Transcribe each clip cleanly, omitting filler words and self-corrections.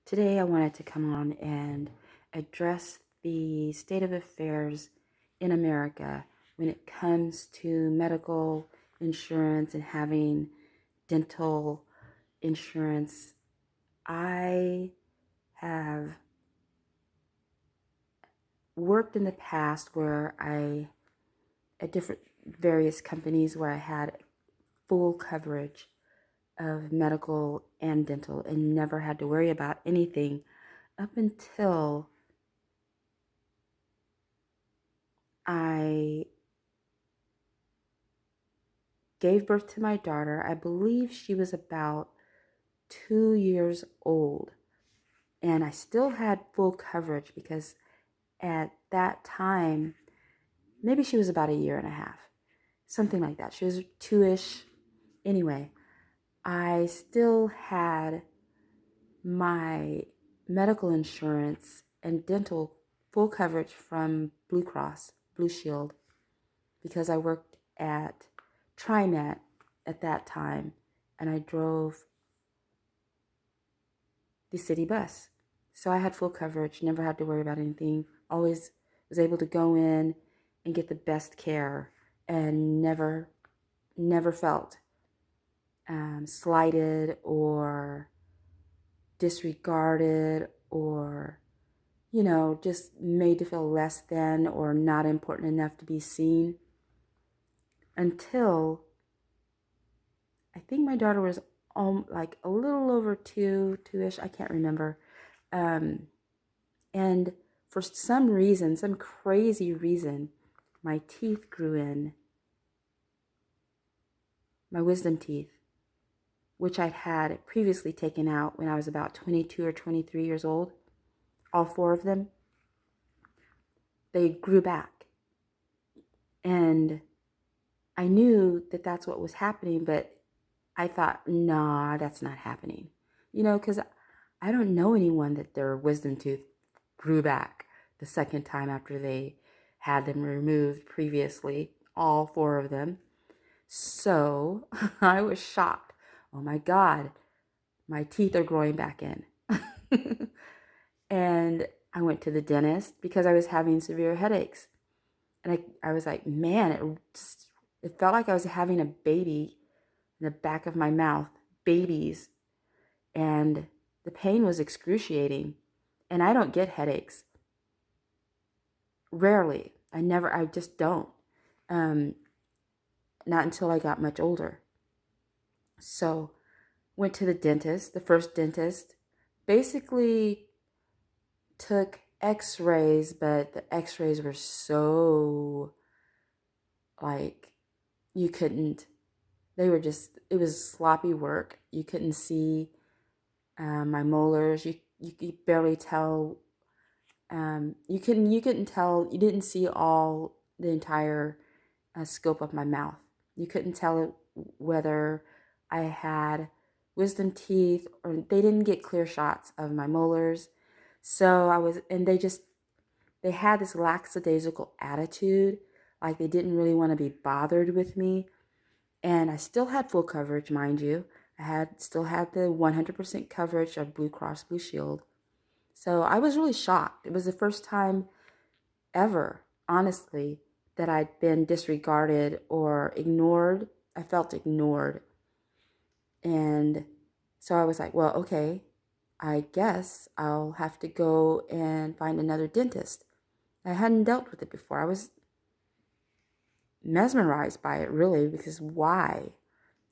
Today, I wanted to come on and address the state of affairs in America when it comes to medical insurance and having dental insurance. I have worked in the past at different various companies where I had full coverage of medical and dental and never had to worry about anything up until I gave birth to my daughter. I believe she was about 2 years old. And I still had full coverage because at that time, maybe she was about a year and a half, something like that. She was two-ish. Anyway, I still had my medical insurance and dental full coverage from Blue Cross, Blue Shield, because I worked at TriMet at that time and I drove the city bus. So I had full coverage, never had to worry about anything, always was able to go in and get the best care and never felt slighted or disregarded or, just made to feel less than or not important enough to be seen until I think my daughter was like a little over two-ish, I can't remember. Um, And for some reason, some crazy reason, my teeth grew in, my wisdom teeth, which I'd had previously taken out when I was about 22 or 23 years old. All four of them, they grew back. And I knew that that's what was happening, but I thought, nah, that's not happening. Because I don't know anyone that their wisdom tooth grew back the second time after they had them removed previously, all four of them. So I was shocked. Oh my God, my teeth are growing back in. And I went to the dentist because I was having severe headaches. And I was like, man, it felt like I was having a baby in the back of my mouth, babies. And the pain was excruciating. And I don't get headaches. Rarely. I just don't. Not until I got much older. So went to the dentist, the first dentist, basically took x-rays, but the x-rays were so like you couldn't, it was sloppy work. You couldn't see my molars. You could barely tell. You couldn't tell. You didn't see the entire scope of my mouth. You couldn't tell whether I had wisdom teeth or they didn't get clear shots of my molars. So they had this lackadaisical attitude, like they didn't really want to be bothered with me. And I still had full coverage, mind you. Still had the 100% coverage of Blue Cross Blue Shield. So I was really shocked. It was the first time ever, honestly, that I'd been disregarded or ignored. I felt ignored. And so I was like, well, okay, I guess I'll have to go and find another dentist. I hadn't dealt with it before. I was mesmerized by it, really, because why?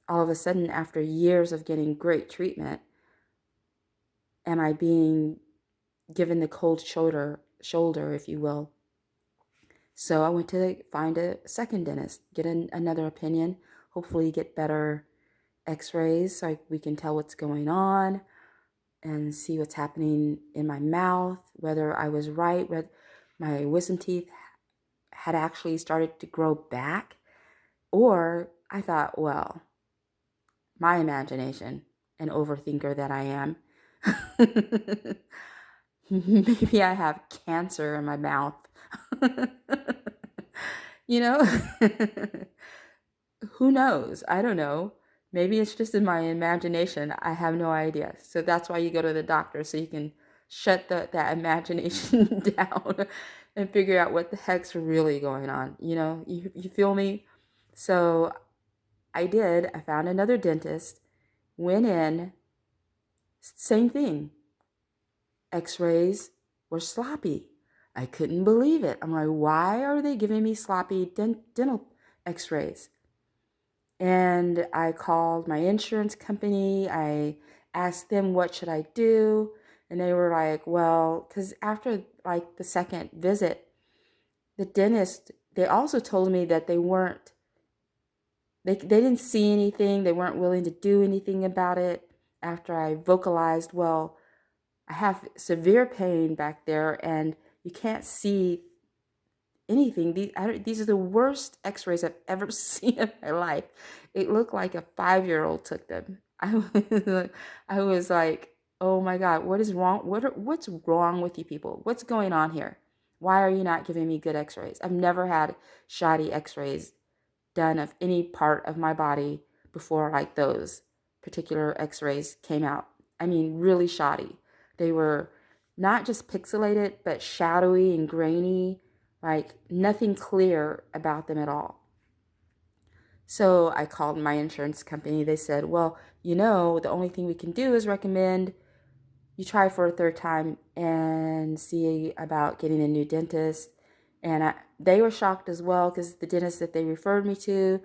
All of a sudden, after years of getting great treatment, am I being given the cold shoulder, if you will? So I went to find a second dentist, get another opinion, hopefully get better x-rays so we can tell what's going on and see what's happening in my mouth, whether I was right, whether my wisdom teeth had actually started to grow back, or I thought, well, my imagination, an overthinker that I am, maybe I have cancer in my mouth. you know? Who knows? I don't know. Maybe it's just in my imagination. I have no idea. So that's why you go to the doctor, so you can shut that imagination down and figure out what the heck's really going on. You feel me? So I did. I found another dentist, went in, same thing. X-rays were sloppy. I couldn't believe it. I'm like, why are they giving me sloppy dental x-rays? And I called my insurance company. I asked them, what should I do? And they were like, well, because after like the second visit, the dentist, they also told me that they didn't see anything. They weren't willing to do anything about it after I vocalized, well, I have severe pain back there and you can't see anything. These are the worst x-rays I've ever seen in my life. It looked like a 5-year-old took them. I was like, oh my God, what is wrong? What's wrong with you people? What's going on here? Why are you not giving me good x-rays? I've never had shoddy x-rays done of any part of my body before like those particular x-rays came out. I mean, really shoddy. They were not just pixelated, but shadowy and grainy, like nothing clear about them at all. So I called my insurance company. They said, well, the only thing we can do is recommend you try for a third time and see about getting a new dentist. And they were shocked as well because the dentist that they referred me to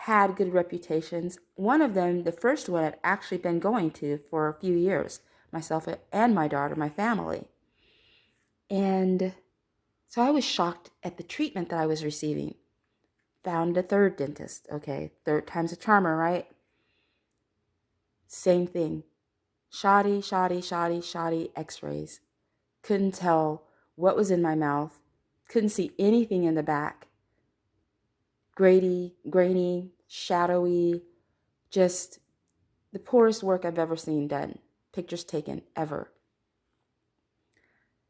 had good reputations. One of them, the first one, I'd actually been going to for a few years, myself and my daughter, my family. And so I was shocked at the treatment that I was receiving. Found a third dentist. Okay, third time's a charmer, right? Same thing. Shoddy x-rays. Couldn't tell what was in my mouth. Couldn't see anything in the back. Grainy, shadowy, just the poorest work I've ever seen done. Pictures taken, ever.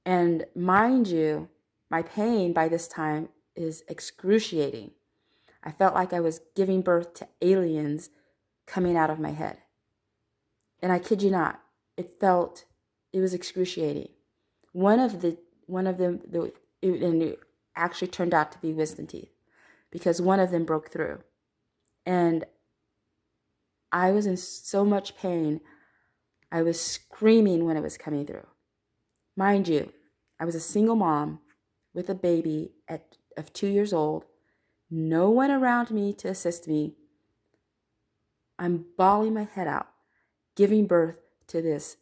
And mind you, my pain by this time is excruciating. I felt like I was giving birth to aliens coming out of my head. And I kid you not, it was excruciating. One of them, and it actually turned out to be wisdom teeth because one of them broke through. And I was in so much pain, I was screaming when it was coming through. Mind you, I was a single mom with a baby of 2 years old, no one around me to assist me. I'm bawling my head out, giving birth to this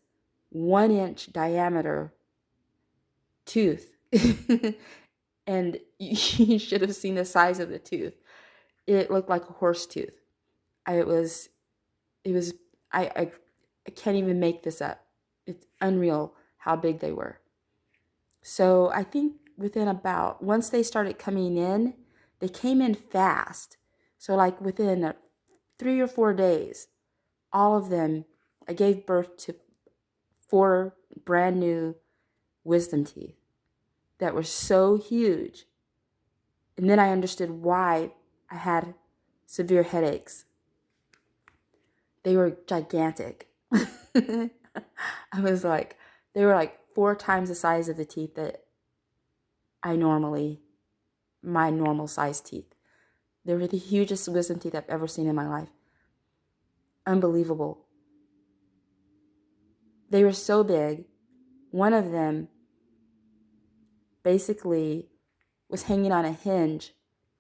1-inch diameter tooth. And you should have seen the size of the tooth. It looked like a horse tooth. I can't even make this up. It's unreal how big they were. So I think once they started coming in, they came in fast. So like within 3 or 4 days, all of them, I gave birth to 4 brand new wisdom teeth that were so huge. And then I understood why I had severe headaches. They were gigantic. I was like, they were like 4 times the size of the teeth that my normal size teeth. They were the hugest wisdom teeth I've ever seen in my life. Unbelievable. They were so big. One of them basically was hanging on a hinge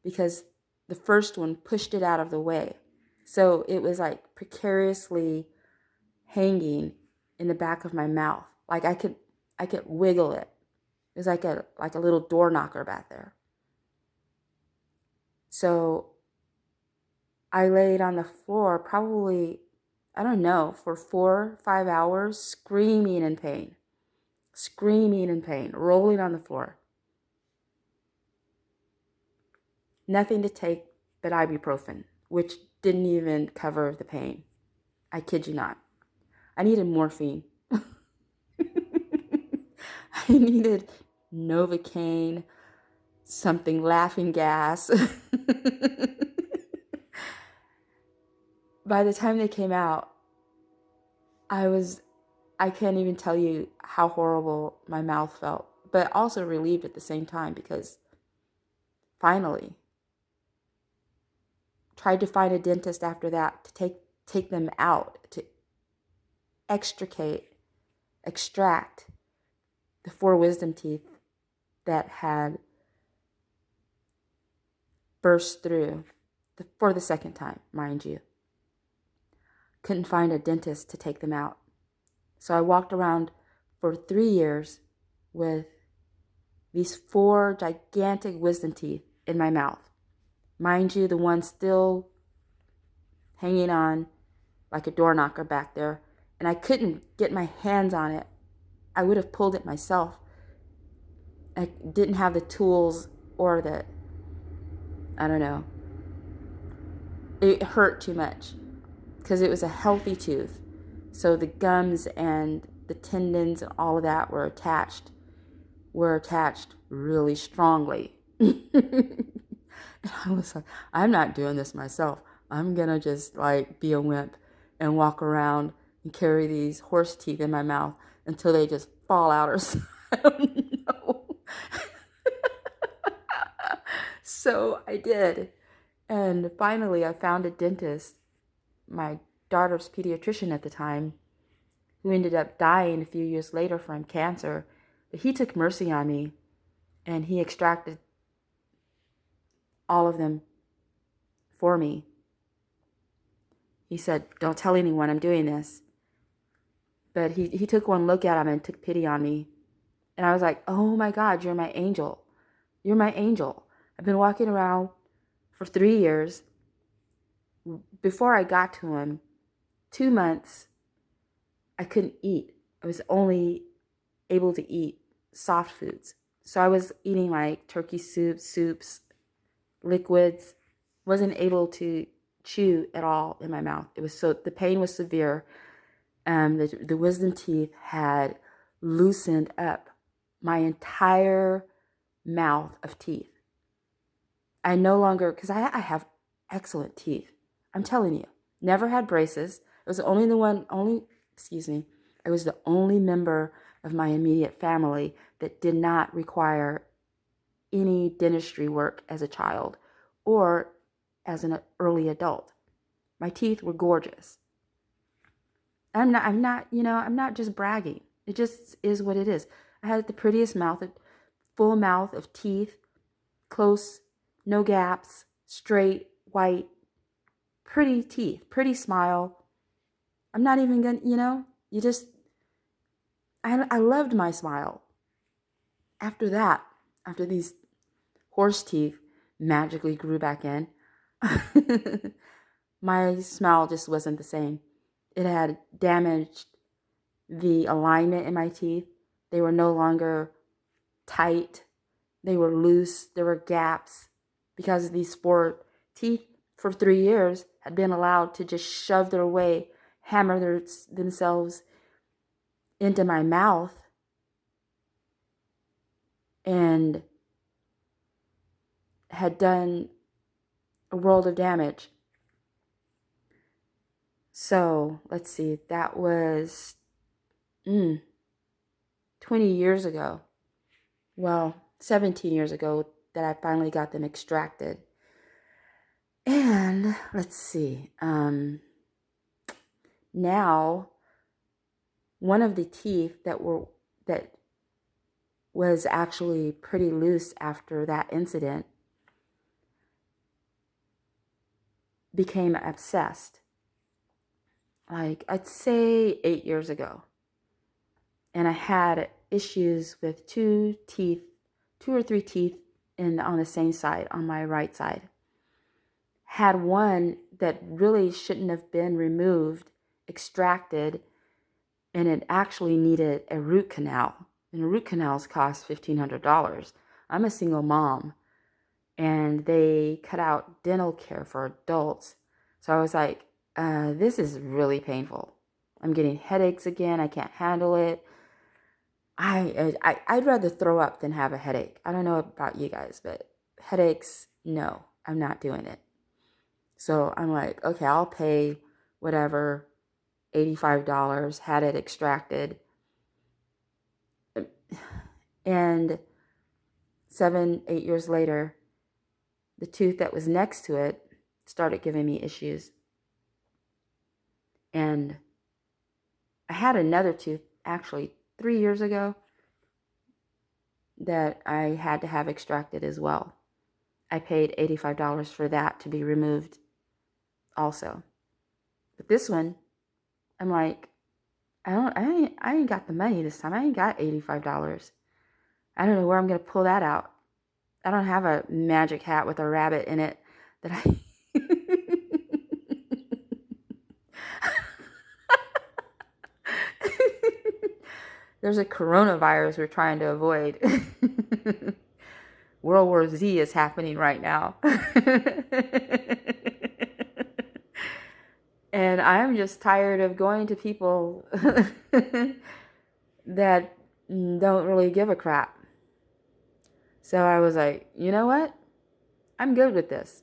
because the first one pushed it out of the way. So it was like precariously hanging in the back of my mouth. Like I could wiggle it. It was like a little door knocker back there. So I laid on the floor probably, I don't know, for 4 or 5 hours, screaming in pain, rolling on the floor. Nothing to take but ibuprofen, which didn't even cover the pain. I kid you not. I needed morphine. I needed Novocaine, something, laughing gas. by the time they came out, I can't even tell you how horrible my mouth felt, but also relieved at the same time because finally tried to find a dentist after that to take them out, to extract the 4 wisdom teeth that had burst through for the second time, mind you. Couldn't find a dentist to take them out. So I walked around for 3 years with these 4 gigantic wisdom teeth in my mouth. Mind you, the one still hanging on like a door knocker back there. And I couldn't get my hands on it. I would have pulled it myself. I didn't have the tools or I don't know. It hurt too much because it was a healthy tooth. So the gums and the tendons and all of that were attached really strongly. I was like, I'm not doing this myself. I'm going to just like be a wimp and walk around and carry these horse teeth in my mouth until they just fall out or something. I don't know. So I did. And finally, I found a dentist, my daughter's pediatrician at the time, who ended up dying a few years later from cancer. But he took mercy on me and he extracted all of them for me. He said, don't tell anyone I'm doing this. But he took one look at him and took pity on me. And I was like, oh my God, you're my angel. You're my angel. I've been walking around for 3 years. Before I got to him, 2 months, I couldn't eat. I was only able to eat soft foods. So I was eating like turkey soups, liquids. Wasn't able to chew at all in my mouth. The pain was severe. The wisdom teeth had loosened up my entire mouth of teeth. I no longer, because I have excellent teeth. I'm telling you, never had braces. I was the only member of my immediate family that did not require any dentistry work as a child or as an early adult. My teeth were gorgeous. I'm not just bragging. It just is what it is. I had the prettiest mouth, full mouth of teeth, close, no gaps, straight, white, pretty teeth, pretty smile. I'm not even gonna, I loved my smile. After that, after these horse teeth magically grew back in, my smile just wasn't the same. It had damaged the alignment in my teeth. They were no longer tight. They were loose. There were gaps because these 4 teeth for 3 years had been allowed to just shove their way, hammer themselves into my mouth and had done a world of damage. So let's see, that was 20 years ago. Well, 17 years ago that I finally got them extracted. And let's see, now one of the teeth that was actually pretty loose after that incident became abscessed. Like I'd say 8 years ago. And I had issues with 2 or 3 teeth on the same side, on my right side. Had one that really shouldn't have been removed, extracted, and it actually needed a root canal. And root canals cost $1,500. I'm a single mom, and they cut out dental care for adults. So I was like, this is really painful. I'm getting headaches again. I can't handle it. I'd rather throw up than have a headache. I don't know about you guys, but headaches, no, I'm not doing it. So I'm like, okay, I'll pay whatever, $85, had it extracted. And 7, 8 years later, the tooth that was next to it started giving me issues. And I had another tooth actually 3 years ago that I had to have extracted as well. I paid $85 for that to be removed also. But this one, I'm like, I ain't got the money this time. I ain't got $85. I don't know where I'm going to pull that out. I don't have a magic hat with a rabbit in it that I There's a coronavirus we're trying to avoid. World War Z is happening right now. And I'm just tired of going to people that don't really give a crap. So I was like, you know what? I'm good with this.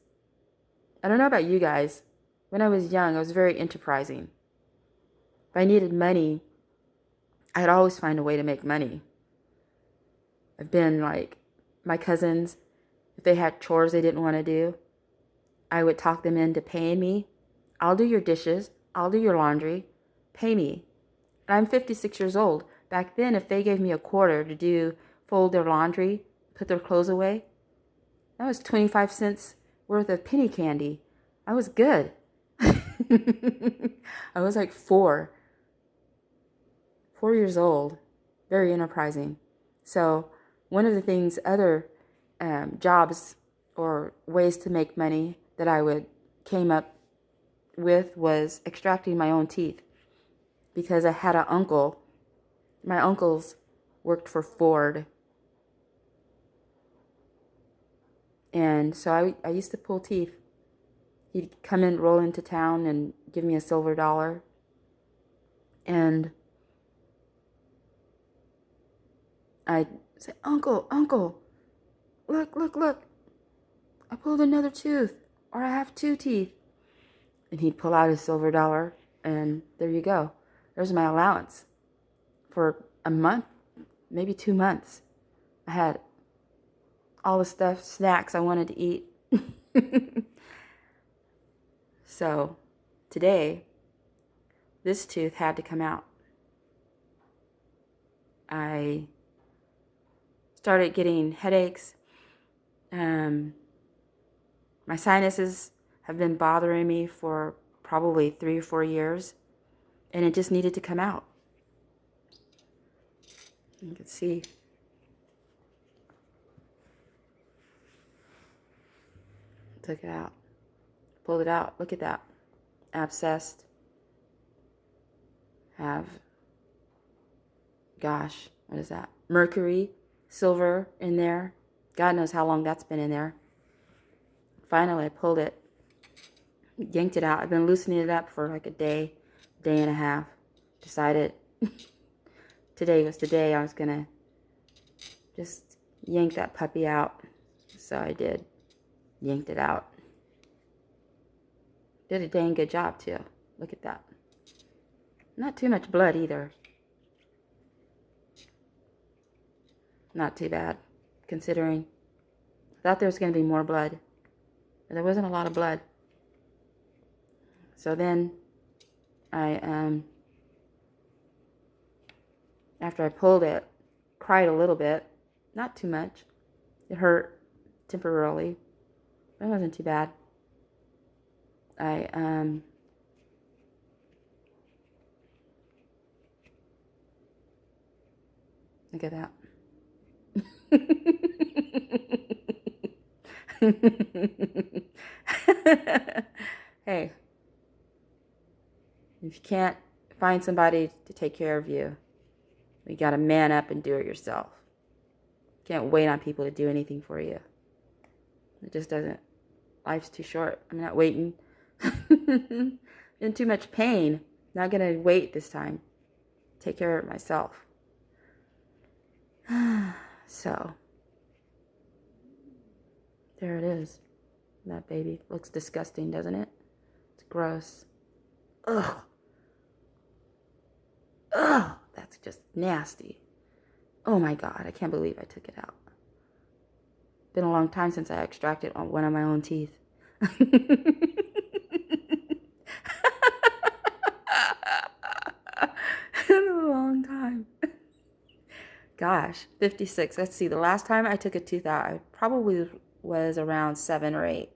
I don't know about you guys. When I was young, I was very enterprising. If I needed money, I'd always find a way to make money. I've been like, my cousins, if they had chores they didn't want to do, I would talk them into paying me. I'll do your dishes. I'll do your laundry. Pay me. And I'm 56 years old. Back then, if they gave me a quarter to fold their laundry, put their clothes away, that was 25 cents worth of penny candy. I was good. I was like 4 years old, very enterprising. So one of the things, other jobs or ways to make money that I came up with was extracting my own teeth, because I had an uncle. My uncles worked for Ford. And so I used to pull teeth. He'd come in, roll into town and give me a silver dollar. And I'd say, Uncle, look. I pulled another tooth, or I have 2 teeth. And he'd pull out his silver dollar, and there you go. There's my allowance for a month, maybe 2 months. I had all the snacks I wanted to eat. So today, this tooth had to come out. I started getting headaches. My sinuses have been bothering me for probably 3 or 4 years, and it just needed to come out. You can see. Took it out. Pulled it out. Look at that. Abscessed. Have, gosh, what is that? Mercury, silver in there. God knows how long that's been in there. Finally, I pulled it. Yanked it out. I've been loosening it up for like a day and a half. Decided today was the day I was going to just yank that puppy out. So I did. Yanked it out. Did a dang good job, too. Look at that. Not too much blood, either. Not too bad, considering. I thought there was going to be more blood. But there wasn't a lot of blood. So then, after I pulled it, cried a little bit. Not too much. It hurt temporarily. But it wasn't too bad. Look at that. Hey, if you can't find somebody to take care of you, you gotta man up and do it yourself. You can't wait on people to do anything for you. It just doesn't. Life's too short. I'm not waiting. In too much pain. Not gonna wait this time. Take care of myself. So, there it is. That baby looks disgusting, doesn't it? It's gross. Ugh. Ugh. That's just nasty. Oh my God, I can't believe I took it out. Been a long time since I extracted one of my own teeth. Been a long time. Gosh, 56. Let's see. The last time I took a tooth out, I probably was around 7 or 8.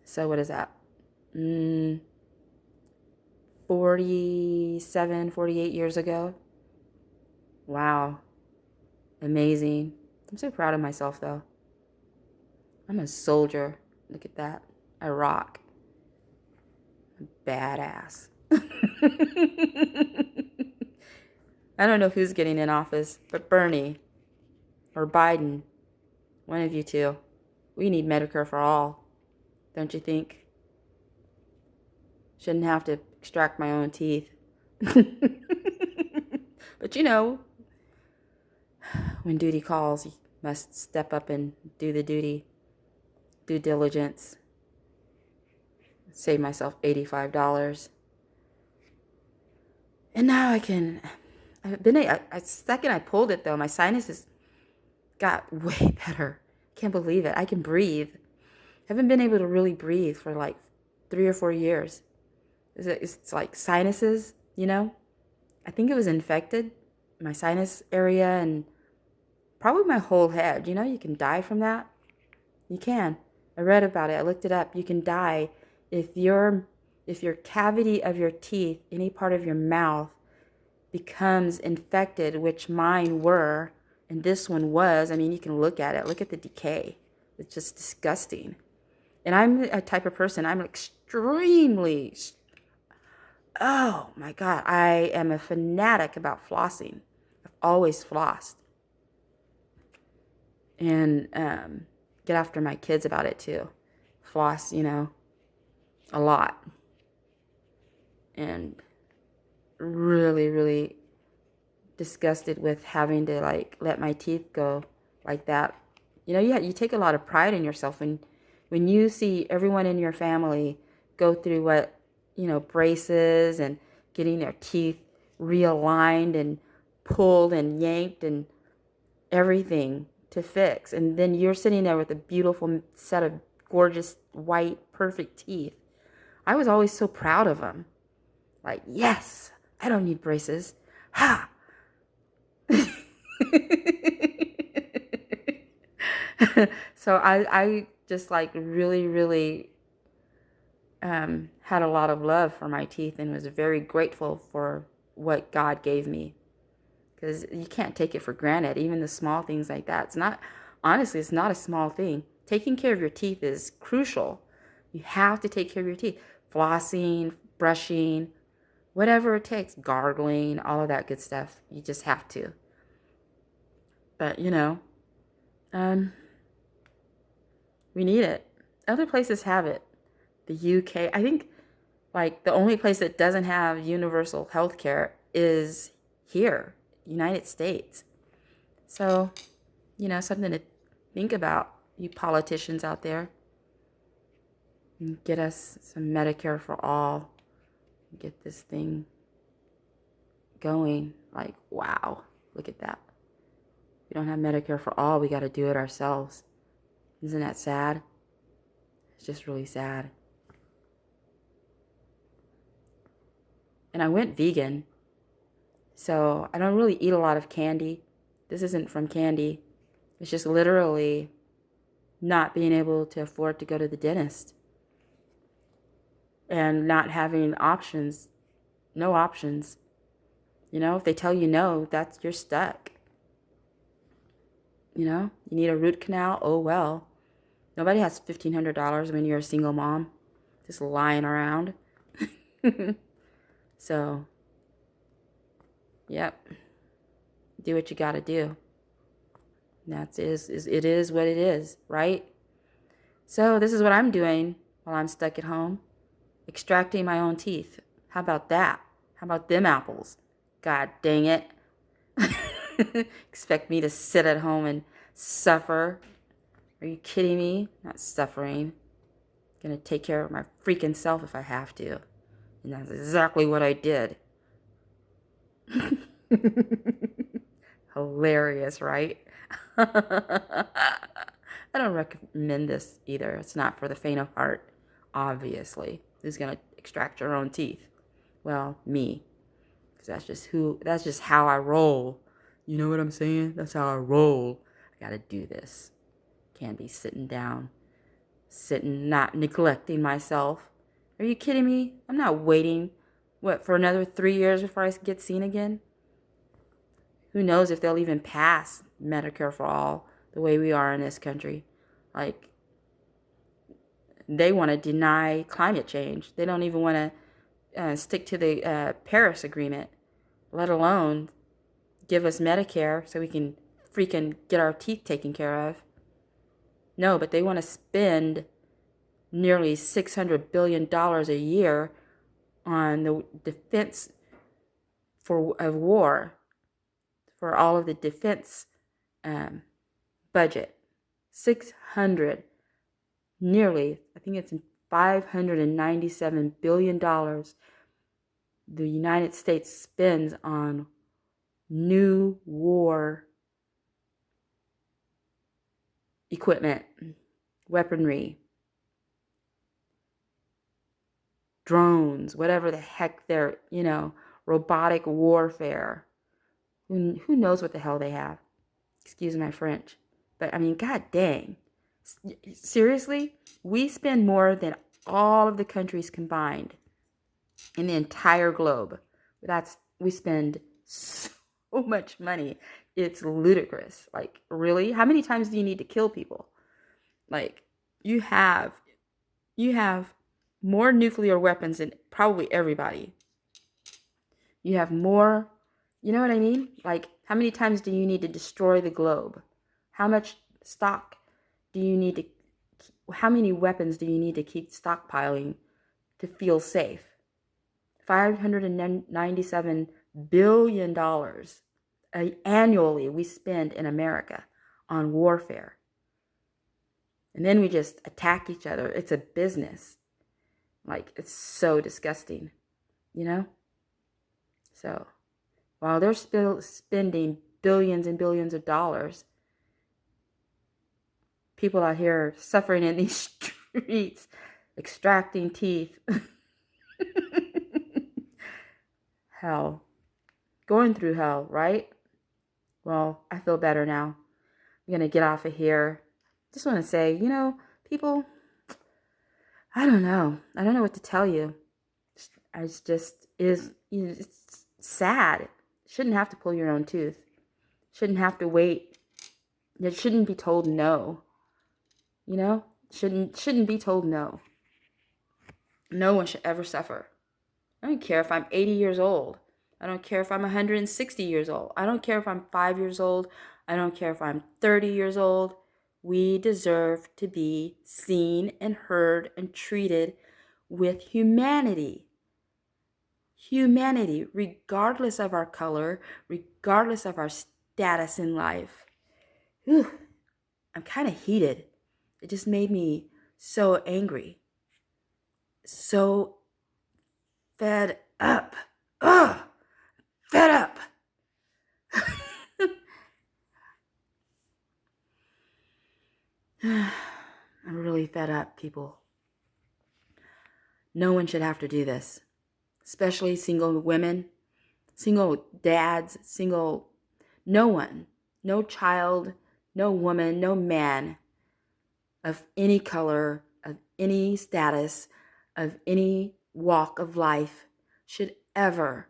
So what is that? 47, 48 years ago. Wow. Amazing. I'm so proud of myself, though. I'm a soldier. Look at that. I rock. Badass. I don't know who's getting in office, but Bernie or Biden, one of you two. We need Medicare for all, don't you think? Shouldn't have to extract my own teeth. But you know, when duty calls, you must step up and do the duty. Due diligence. Save myself $85. And now second I pulled it though, my sinuses got way better. Can't believe it. I can breathe. Haven't been able to really breathe for like 3 or 4 years. It's like sinuses, you know? I think it was infected, my sinus area, and probably my whole head. You know, you can die from that. You can. I read about it. I looked it up. You can die if your cavity of your teeth, any part of your mouth, becomes infected, which mine were, and this one was. I mean, you can look at it. Look at the decay. It's just disgusting. And I'm a type of person, I'm extremely, oh my God, I am a fanatic about flossing. I've always flossed. And get after my kids about it too. Floss, you know, a lot. And really, really disgusted with having to like let my teeth go like that. You know, you take a lot of pride in yourself when you see everyone in your family go through what, you know, braces and getting their teeth realigned and pulled and yanked and everything to fix. And then you're sitting there with a beautiful set of gorgeous, white, perfect teeth. I was always so proud of them. Like, yes, I don't need braces. Ha! So I just like really, really had a lot of love for my teeth and was very grateful for what God gave me. Because you can't take it for granted, even the small things like that. Honestly, it's not a small thing. Taking care of your teeth is crucial. You have to take care of your teeth. Flossing, brushing, whatever it takes, gargling, all of that good stuff. You just have to. But, you know, we need it. Other places have it. The UK, I think, like, the only place that doesn't have universal health care is here, United States. So, you know, something to think about, you politicians out there. Get us some Medicare for all. Get this thing going. Like, wow, look at that. We don't have Medicare for all. We got to do it ourselves. Isn't that sad? It's just really sad. And I went vegan, so I don't really eat a lot of candy. This isn't from candy. It's just literally not being able to afford to go to the dentist and not having options, no options. You know, if they tell you no, you're stuck. You know, you need a root canal. Oh, well. Nobody has $1,500 when you're a single mom, just lying around. So, yep. Do what you got to do. And it is what it is, right? So this is what I'm doing while I'm stuck at home. Extracting my own teeth. How about that? How about them apples? God dang it. Expect me to sit at home and suffer? Are you kidding me? Not suffering. Gonna take care of my freaking self if I have to. And that's exactly what I did. Hilarious, right? I don't recommend this either. It's not for the faint of heart, obviously. Who's going to extract your own teeth? Well, me. Because that's just how I roll. You know what I'm saying? That's how I roll. I got to do this. Can't be sitting, not neglecting myself. Are you kidding me? I'm not waiting, for another 3 years before I get seen again? Who knows if they'll even pass Medicare for all the way we are in this country. Like, they want to deny climate change. They don't even want to stick to the Paris Agreement, let alone give us Medicare so we can freaking get our teeth taken care of. No, but they want to spend nearly $600 billion a year on the defense of war, for all of the defense budget. 600, nearly, I think it's $597 billion the United States spends on new war equipment, weaponry, drones, whatever the heck they're, robotic warfare. Who knows what the hell they have? Excuse my French. But I mean, god dang. Seriously? We spend more than all of the countries combined in the entire globe. We spend so much money. It's ludicrous. Like, really? How many times do you need to kill people? Like, you have more nuclear weapons than probably everybody. You have more, you know what I mean? Like, how many times do you need to destroy the globe? How much stock do you need to, how many weapons do you need to keep stockpiling to feel safe? $597 billion annually we spend in America on warfare. And then we just attack each other. It's a business. Like, it's so disgusting, you know? So, while they're still spending billions and billions of dollars, people out here suffering in these streets, extracting teeth. Hell. Going through hell, right? Well, I feel better now. I'm going to get off of here. Just want to say, people, I don't know. I don't know what to tell you. It's just it's sad. Shouldn't have to pull your own tooth. Shouldn't have to wait. You shouldn't be told no. Shouldn't be told no. No one should ever suffer. I don't care if I'm 80 years old. I don't care if I'm 160 years old. I don't care if I'm 5 years old. I don't care if I'm 30 years old. We deserve to be seen and heard and treated with humanity. Humanity, regardless of our color, regardless of our status in life. Whew, I'm kind of heated. It just made me so angry. So fed up. Ugh, fed up. I'm really fed up, people. No one should have to do this, especially single women, single dads, no one, no child, no woman, no man of any color, of any status, of any walk of life should ever,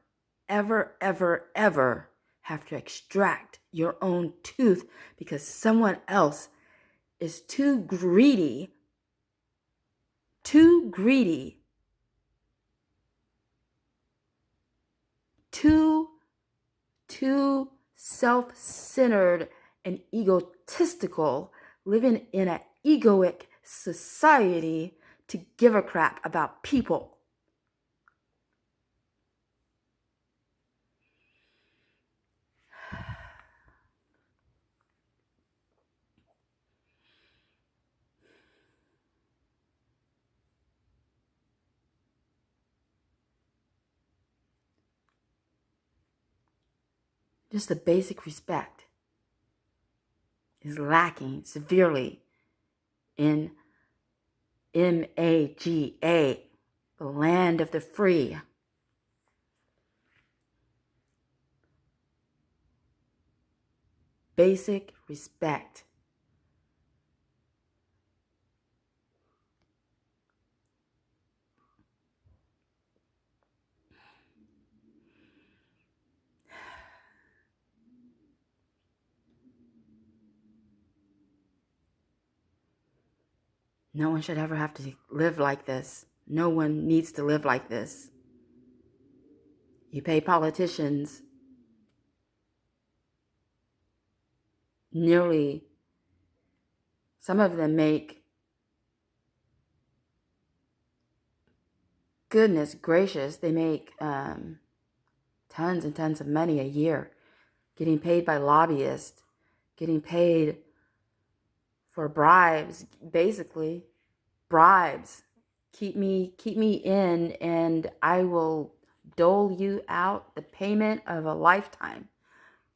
ever, ever, ever have to extract your own tooth because someone else is too greedy, too self-centered and egotistical, living in an egoic society to give a crap about people. Just the basic respect is lacking severely in MAGA, the land of the free. Basic respect. No one should ever have to live like this. No one needs to live like this. You pay politicians nearly, some of them make, goodness gracious, they make tons and tons of money a year, getting paid by lobbyists, getting paid for bribes, basically bribes. Keep me in, and I will dole you out the payment of a lifetime.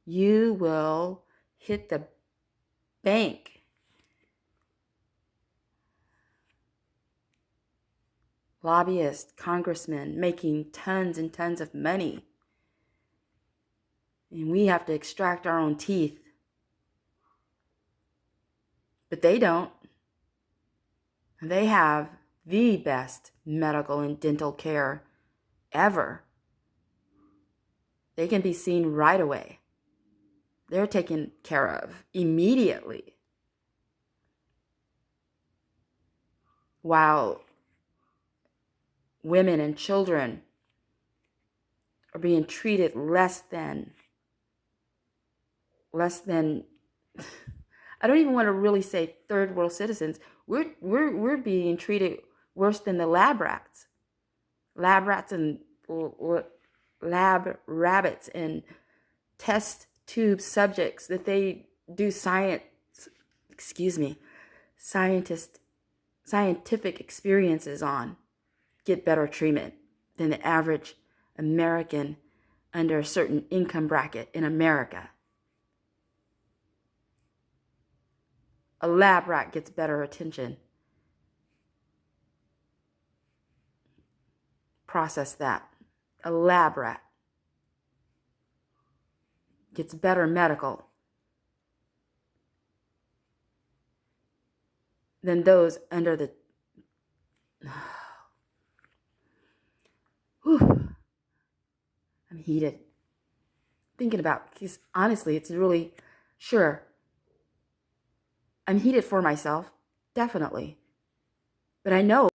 You will hit the bank. Lobbyists, congressmen making tons and tons of money. And we have to extract our own teeth. But they don't. They have the best medical and dental care ever. They can be seen right away. They're taken care of immediately. While women and children are being treated less than I don't even want to really say third world citizens. We're being treated worse than the lab rats. Lab rats and lab rabbits and test tube subjects that they do scientific experiences on get better treatment than the average American under a certain income bracket in America. A lab rat gets better attention. Process that. A lab rat gets better medical than those under the... Whew. I'm heated. Thinking about, because honestly, it's really, sure, I'm heated for myself, definitely. But I know